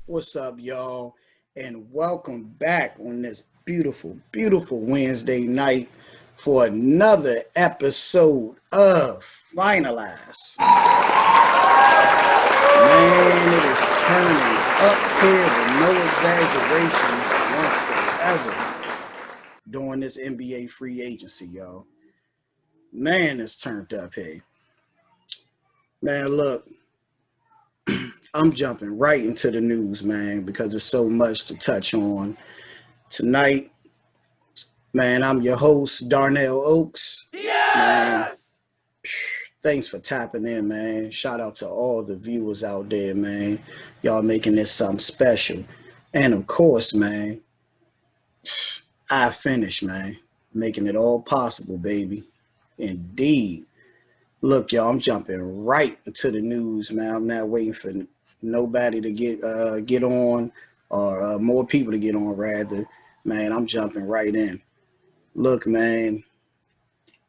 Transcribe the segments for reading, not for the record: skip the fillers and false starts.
What's up, y'all? And welcome back on this beautiful, beautiful Wednesday night for another episode of Finalize. Man, it is turning up here with no exaggeration whatsoever during this NBA free agency, y'all. Man, it's turned up here. Man, look, I'm jumping right into the news, man, because there's so much to touch on tonight. Man, I'm your host, Darnell Oaks. Man, Yes! thanks for tapping in, man. Shout out to all the viewers out there, man. Y'all making this something special. And of course, man, I finished, man. Making it all possible, baby. Indeed. Look, y'all, I'm jumping right into the news, man. I'm not waiting for nobody to get on or more people to get on, rather. Man, I'm jumping right in. Look, man,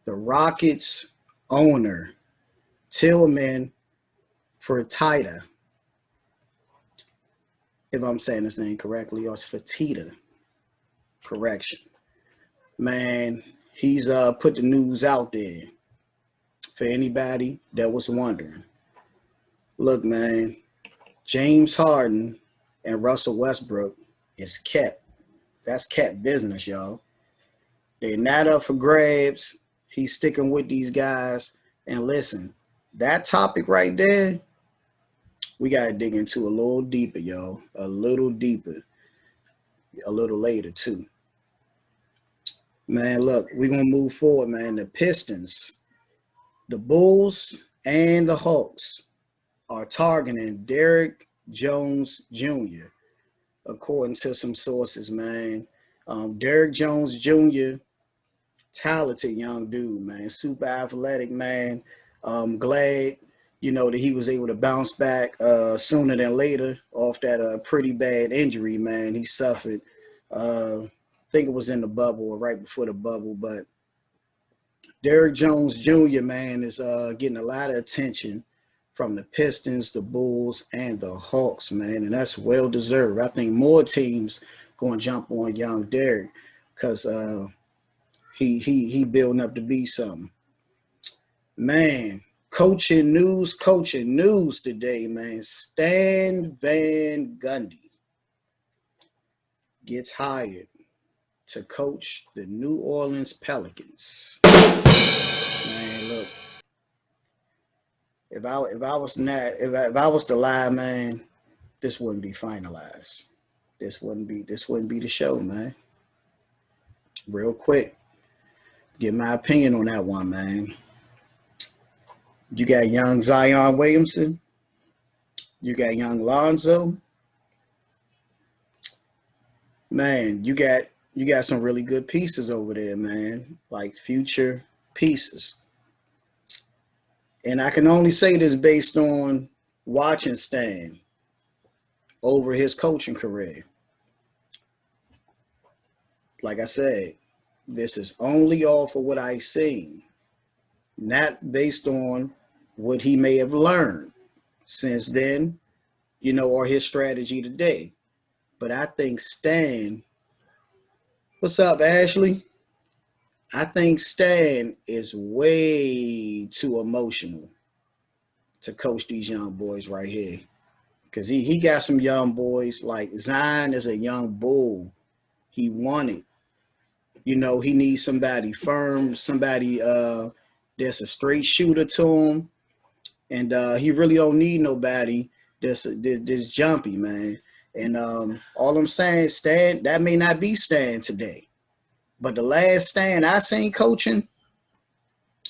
the Rockets owner, Tillman Fertitta, if I'm saying his name correctly, or it's Fertitta, correction. Man, he's put the news out there for anybody that was wondering. Look, man, James Harden and Russell Westbrook is kept. That's kept business, y'all. They're not up for grabs. He's sticking with these guys. And listen, that topic right there, we got to dig into a little deeper, y'all. A little deeper. A little later, too. Man, look, we're going to move forward, man. The Pistons, the Bulls, and the Hawks are targeting Derrick Jones Jr., according to some sources, man. Derrick Jones Jr., talented young dude, man. Super athletic, man. Glad, that he was able to bounce back sooner than later off that pretty bad injury, man. He suffered. I think it was in the bubble or right before the bubble, but Derrick Jones Jr., man, is getting a lot of attention from the Pistons, the Bulls, and the Hawks, man, and that's well deserved. I think more teams going to jump on young Derrick because he building up to be something. Man, coaching news today, man. Stan Van Gundy gets hired to coach the New Orleans Pelicans. Man, look, if I was to lie, man, this wouldn't be finalized. This wouldn't be the show, man. Real quick, get my opinion on that one, man. You got young Zion Williamson. You got young Lonzo. Man, you got some really good pieces over there, man. Like future pieces. And I can only say this based on watching Stan over his coaching career. Like I said, this is only all for what I've seen, not based on what he may have learned since then, or his strategy today. But I think Stan, what's up, Ashley? I think Stan is way too emotional to coach these young boys right here. Because he got some young boys, like Zion is a young bull. He won it. He needs somebody firm, somebody that's a straight shooter to him. And he really don't need nobody that's jumpy, man. And all I'm saying, Stan, that may not be Stan today. But the last Stan I seen coaching,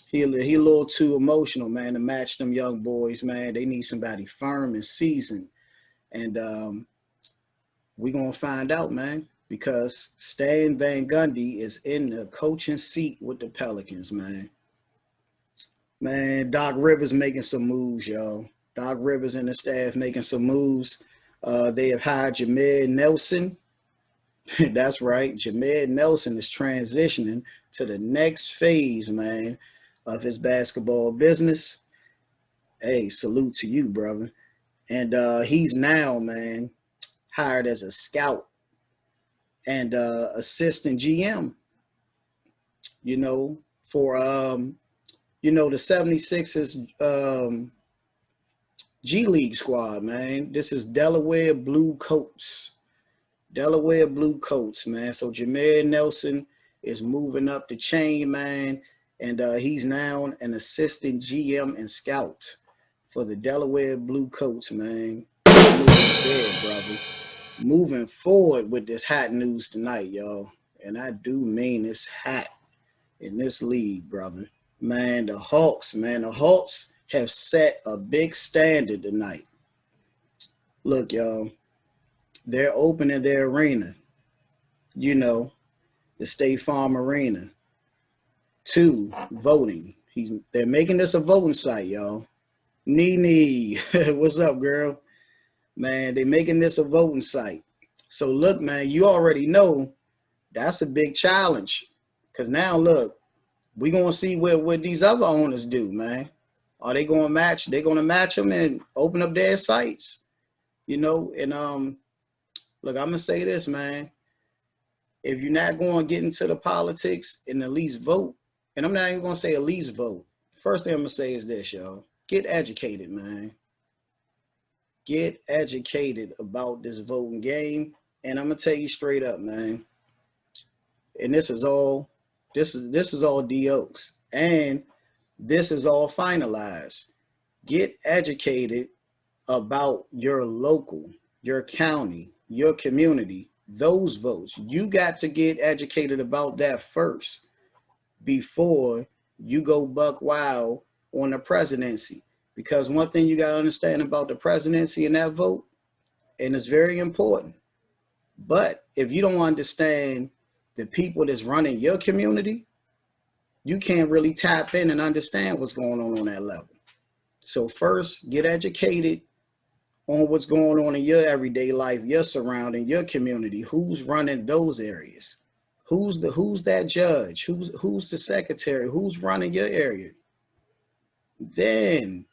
he a little too emotional, man, to match them young boys, man. They need somebody firm and seasoned. And we're going to find out, man, because Stan Van Gundy is in the coaching seat with the Pelicans, man. Man, Doc Rivers making some moves, y'all. Doc Rivers and the staff making some moves. They have hired Jameer Nelson. That's right. Jameer Nelson is transitioning to the next phase, man, of his basketball business. Hey, salute to you, brother. And he's now, man, hired as a scout and assistant GM, for the 76ers G League squad, man. This is Delaware Blue Coats. Delaware Blue Coats, man. So Jameer Nelson is moving up the chain, man. And he's now an assistant GM and scout for the Delaware Blue Coats, man. Brother. Moving forward with this hot news tonight, y'all. And I do mean this hot in this league, brother. Man, the Hawks have set a big standard tonight. Look, y'all, they're opening their arena, the State Farm Arena, to voting. They're making this a voting site, y'all. Nene, what's up, girl? Man, they're making this a voting site. So look, man, you already know that's a big challenge. Because now, look, we're going to see what these other owners do, man. Are they going to match? They're going to match them and open up their sites, And look, I'm going to say this, man. If you're not going to get into the politics and at least vote, and I'm not even going to say at least vote. First thing I'm going to say is this, y'all. Get educated, man. Get educated about this voting game. And I'm going to tell you straight up, man. And this is all D Oaks. And this is all finalized. Get educated about your local, your county, your community, those votes. You got to get educated about that first before you go buck wild on the presidency. Because one thing you got to understand about the presidency and that vote, and it's very important. But if you don't understand the people that's running your community, you can't really tap in and understand what's going on that level. So first, get educated on what's going on in your everyday life, your surrounding, your community. Who's running those areas? Who's that judge? Who's the secretary? Who's running your area? Then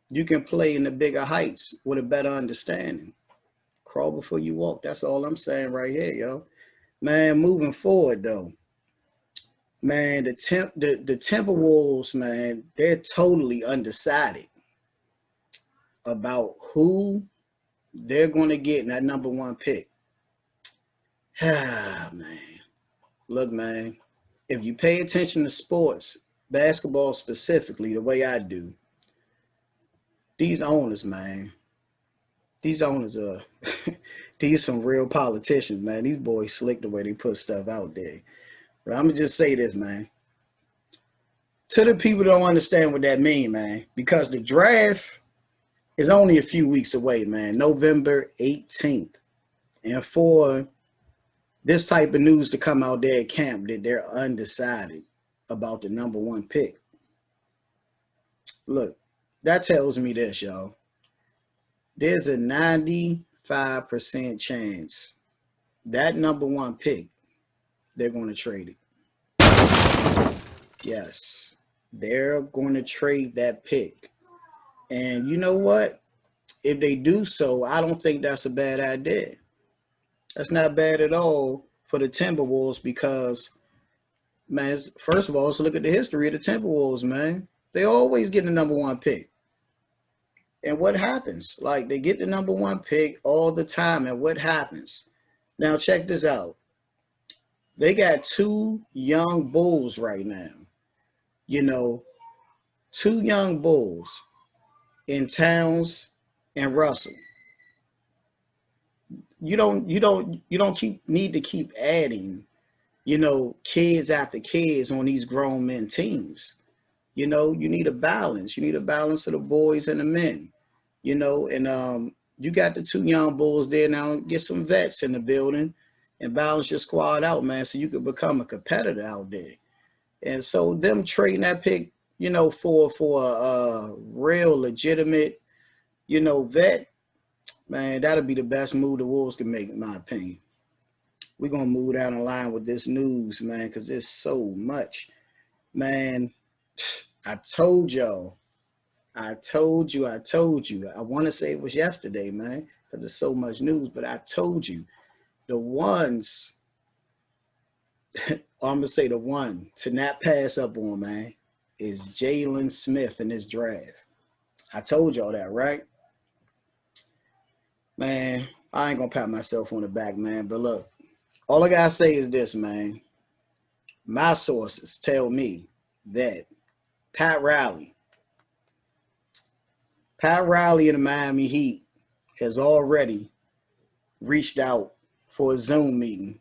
you can play in the bigger heights with a better understanding. Crawl before you walk. That's all I'm saying right here, yo. Man, moving forward though. Man, the Timberwolves, man, they're totally undecided about who they're going to get in that number one pick. Ah, man. Look, man, if you pay attention to sports, basketball specifically, the way I do, these owners, man, these owners are, these some real politicians, man. These boys slick the way they put stuff out there. But I'm going to just say this, man. To the people that don't understand what that means, man, because the draft is only a few weeks away, man, November 18th. And for this type of news to come out there at camp that they're undecided about the number one pick. Look, that tells me this, y'all. There's a 95% chance that number one pick, they're going to trade it. Yes, they're going to trade that pick. And you know what? If they do so, I don't think that's a bad idea. That's not bad at all for the Timberwolves because, man, first of all, let's look at the history of the Timberwolves, man. They always get the number one pick. And what happens? Like, they get the number one pick all the time, and what happens? Now, check this out. They got two young bulls right now. Two young bulls in Towns and Russell. You don't need to keep adding, kids after kids on these grown men teams. You need a balance. You need a balance of the boys and the men, and you got the two young bulls there now. Get some vets in the building and balance your squad out, man, so you can become a competitor out there. And so them trading that pick, for a real legitimate, vet, man, that'll be the best move the Wolves can make, in my opinion. We're going to move down the line with this news, man, because there's so much. Man, I told you. I want to say it was yesterday, man. because there's so much news. But I told you, the ones, I'm going to say the one to not pass up on, man, is Jalen Smith in this draft. I told y'all that, right? Man, I ain't going to pat myself on the back, man. But look, all I got to say is this, man. My sources tell me that Pat Riley in the Miami Heat has already reached out for a Zoom meeting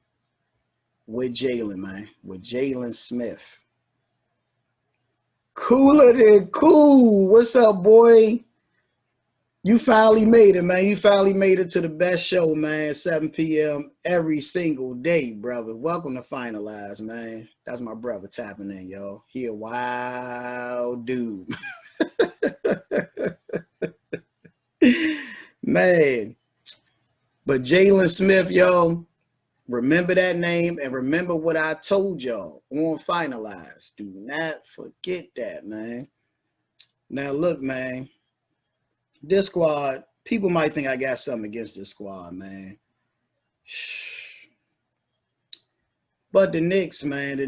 with Jalen, man, with Jalen Smith. Cooler than cool. What's up, boy? You finally made it, man. You finally made it to the best show, man. 7 p.m. every single day, brother. Welcome to Finalize, man. That's my brother tapping in, y'all. He a wild dude. Man. But Jalen Smith, yo, remember that name and remember what I told y'all on Finalize. Do not forget that, man. Now, look, man. This squad, people might think I got something against this squad, man. But the Knicks, man,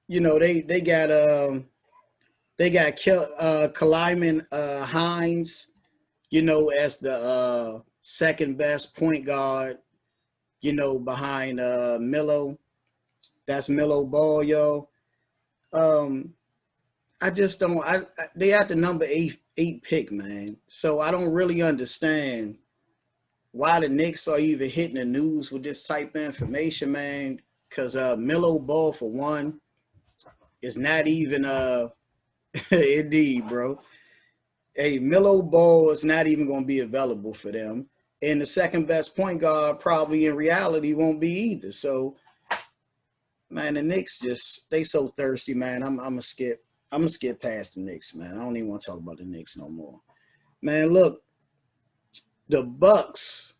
you know, they got Kaliman Hines, you know, as the second best point guard, you know, behind Melo. That's Melo Ball, yo. I just don't. They at the number eight pick, man. So I don't really understand why the Knicks are even hitting the news with this type of information, man. Because Melo Ball, for one, is not even indeed, bro. Hey, Melo Ball is not even going to be available for them, and the second best point guard probably in reality won't be either. So, man, the Knicks they so thirsty, man. I'm gonna skip past the Knicks, man. I don't even want to talk about the Knicks no more. Man, look, the Bucks,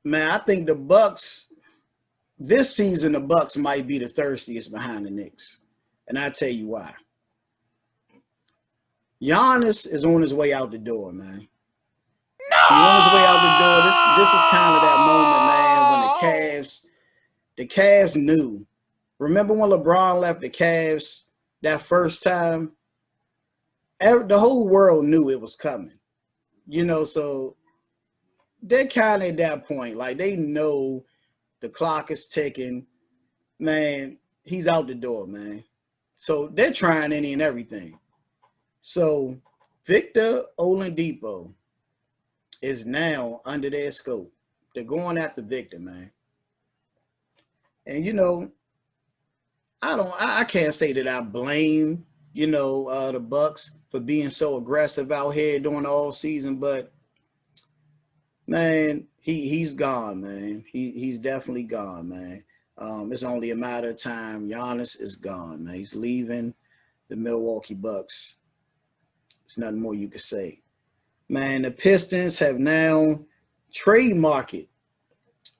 man, I think the Bucks, this season, the Bucks might be the thirstiest behind the Knicks. And I'll tell you why. Giannis is on his way out the door, man. He's on his way out the door. This is kind of that moment, man, when the Cavs knew. Remember when LeBron left the Cavs that first time? The whole world knew it was coming. You know, so they're kind of at that point. Like, they know the clock is ticking. Man, he's out the door, man. So they're trying any and everything. So Victor Oladipo is now under their scope. They're going after Victor, man. And, you know, I can't say that I blame, you know, the Bucks for being so aggressive out here during the all season, but man, he's gone, man. He's definitely gone, man. It's only a matter of time. Giannis is gone, man. He's leaving the Milwaukee Bucks. There's nothing more you could say. Man, the Pistons have now trade market,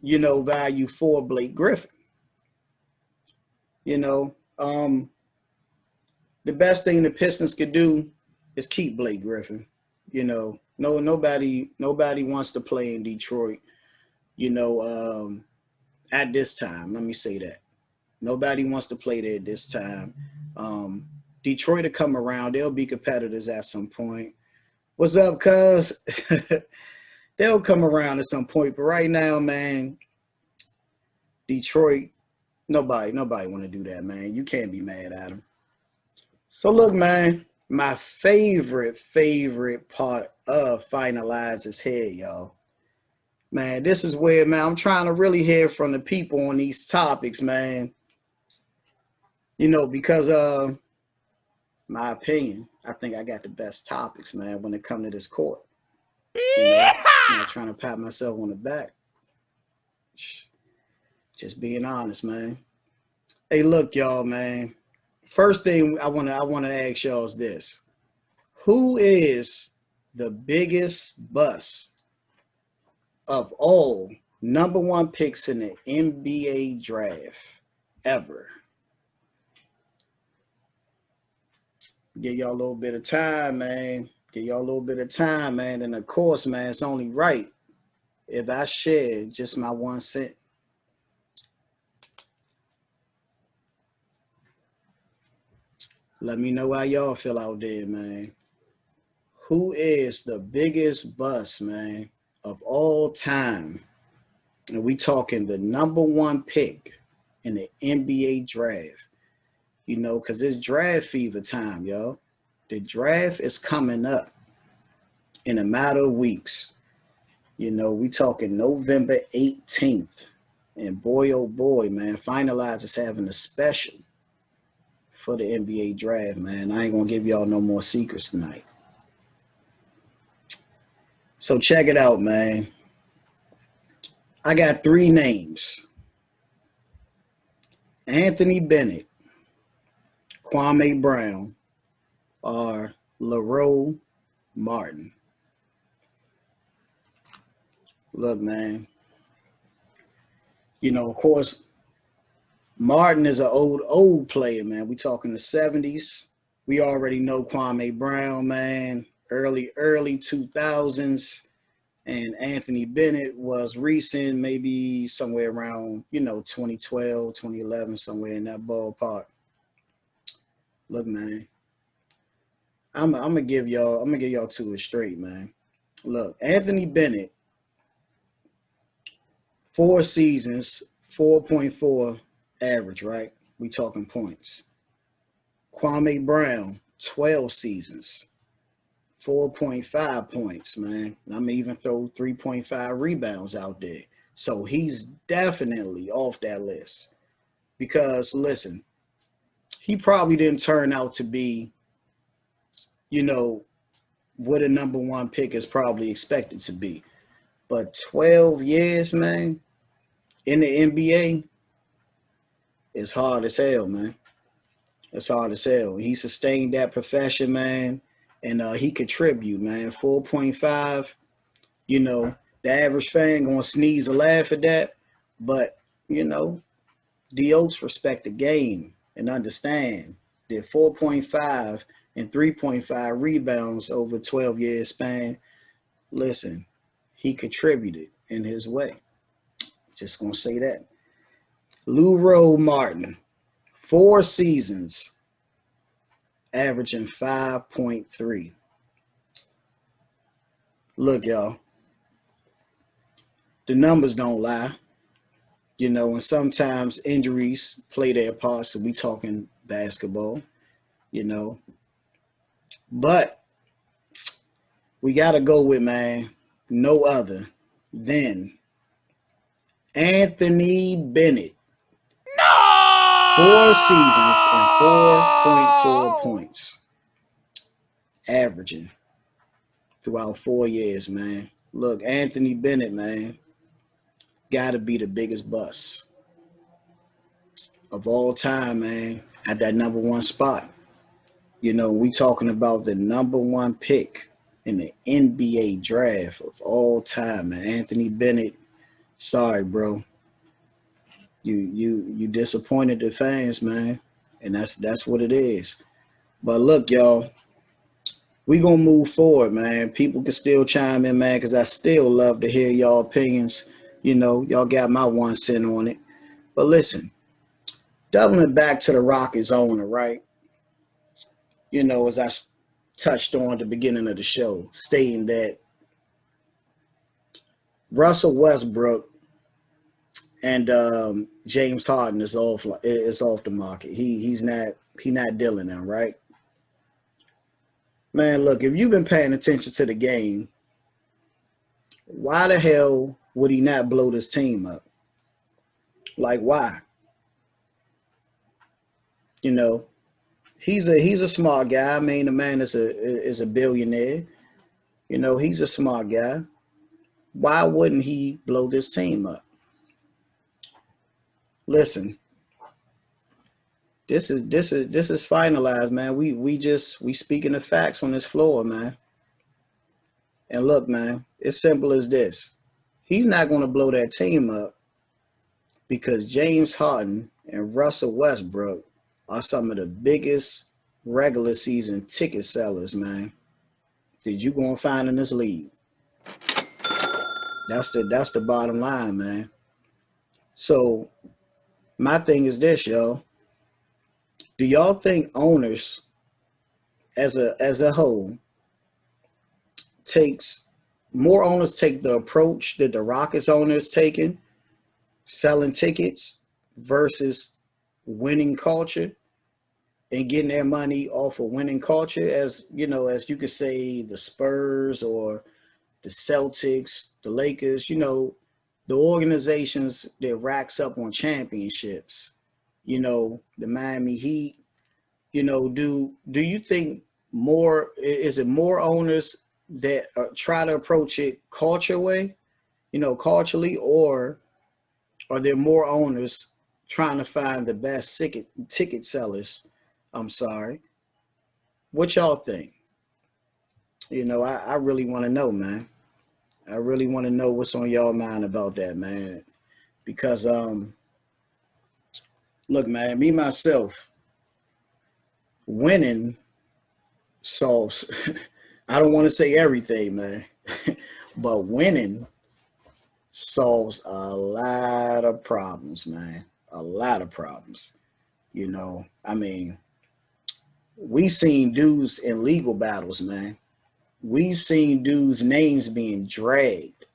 you know, value for Blake Griffin. You know, the best thing the Pistons could do is keep Blake Griffin. You know, nobody wants to play in Detroit, you know, at this time. Let me say that. Nobody wants to play there at this time. Detroit will come around. They'll be competitors at some point. What's up, cuz? They'll come around at some point. But right now, man, Detroit, nobody want to do that, man. You can't be mad at them. So look, man, my favorite part of Finalize is here, y'all. Man, this is where, man, I'm trying to really hear from the people on these topics, man. You know, because my opinion, I think I got the best topics, man, when it comes to this court. You know, I'm not trying to pat myself on the back. Just being honest, man. Hey, look, y'all, man. First thing I want to ask y'all is this. Who is the biggest bust of all number one picks in the NBA draft ever? Give y'all a little bit of time, man. Give y'all a little bit of time, man. And of course, man, it's only right if I share just my 1 cent. Let me know how y'all feel out there, man. Who is the biggest bust, man, of all time? And we talking the #1 pick in the NBA draft. You know, because it's draft fever time, y'all. The draft is coming up in a matter of weeks. You know, we talking November 18th. And boy, oh boy, man, Finalize is having a special for the NBA draft, man. I ain't going to give y'all no more secrets tonight. So check it out, man. I got 3 names. Anthony Bennett, Kwame Brown, or Leroy Martin. Look, man. You know, of course, Martin is an old player, man. We talking the 70s. We already know Kwame Brown, man. Early 2000s. And Anthony Bennett was recent, maybe somewhere around, 2012, 2011, somewhere in that ballpark. Look, man, I'm gonna give y'all 2 straight, man. Look, Anthony Bennett, 4 seasons, 4.4 average, right? We talking points. Kwame Brown, 12 seasons, 4.5 points, man. I'm gonna even throw 3.5 rebounds out there. So he's definitely off that list. Because listen, he probably didn't turn out to be, what a #1 pick is probably expected to be. But 12 years, man, in the NBA, it's hard as hell, man. It's hard as hell. He sustained that profession, man, and he contribute, man. 4.5, the average fan gonna sneeze or laugh at that, but the Oaks respect the game and understand that 4.5 and 3.5 rebounds over 12 years span. Listen, he contributed in his way. Just gonna say that. Leroy Martin, 4 seasons, averaging 5.3. Look, y'all, the numbers don't lie. And sometimes injuries play their parts. So we talking basketball, But we got to go with, man, no other than Anthony Bennett. No! 4 seasons and 4.4 points. Averaging throughout 4 years, man. Look, Anthony Bennett, man, got to be the biggest bust of all time, man, at that #1 spot. We talking about the #1 pick in the NBA draft of all time, man. Anthony Bennett, sorry, bro. You disappointed the fans, man. And that's what it is. But look, y'all, we gonna move forward, man. People can still chime in, man, because I still love to hear y'all opinions. Y'all got my 1 cent on it. But listen, doubling back to the Rockets owner, right? As I touched on at the beginning of the show, stating that Russell Westbrook and James Harden is off the market. He's not dealing them, right? Man, look, if you've been paying attention to the game, why the hell would he not blow this team up? Like, why? He's a smart guy. I mean, the man is a billionaire. He's a smart guy. Why wouldn't he blow this team up? Listen, this is finalized, man. We speaking the facts on this floor, man. And look, man, it's simple as this. He's not going to blow that team up because James Harden and Russell Westbrook are some of the biggest regular season ticket sellers, man. that you gonna find in this league. That's the bottom line, man. So my thing is this, y'all. Do y'all think owners as a whole takes more owners take the approach that the Rockets owners taking, selling tickets versus winning culture and getting their money off of winning culture, as you know, as you could say the Spurs or the Celtics, the Lakers, the organizations that racks up on championships, the Miami Heat, do you think more is it more owners that try to approach it culture way, culturally, or are there more owners trying to find the best ticket sellers? I'm sorry. What y'all think? I really want to know, man. I really want to know what's on y'all mind about that, man. Because look, man, me myself, winning solves I don't want to say everything, man, but winning solves a lot of problems, man. A lot of problems. I mean, we've seen dudes in legal battles, man. We've seen dudes' names being dragged.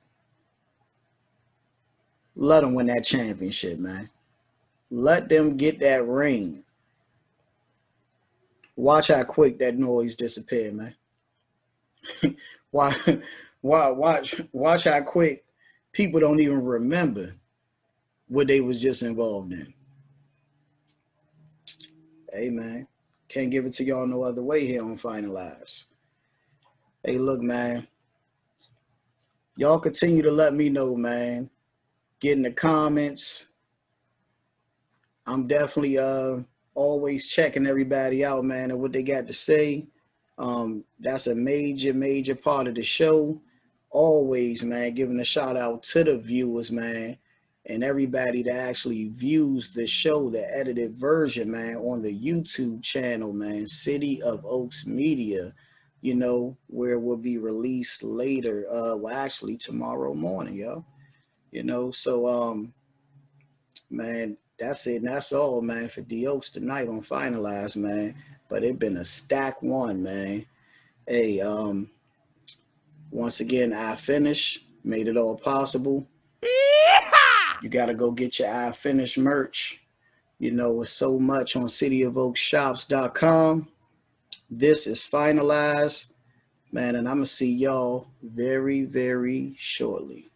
Let them win that championship, man. Let them get that ring. Watch how quick that noise disappeared, man. Why? Watch how quick people don't even remember what they was just involved in. Hey, man, can't give it to y'all no other way here on Finalize. Hey, look, man, y'all continue to let me know, man. Get in the comments. I'm definitely always checking everybody out, man, and what they got to say. That's a major part of the show. Always, man, giving a shout out to the viewers, man, and everybody that actually views the show, the edited version, man, on the YouTube channel, man, City of Oaks Media, where it will be released later, well, actually tomorrow morning, yo. So man, that's it. And that's all, man, for D Oaks tonight on Finalize, man. But it been a stack one, man. Hey, once again, I finished, made it all possible. You got to go get your I Finish merch. It's so much on cityofoakshops.com. This is Finalized, man, and I'm going to see y'all very, very shortly.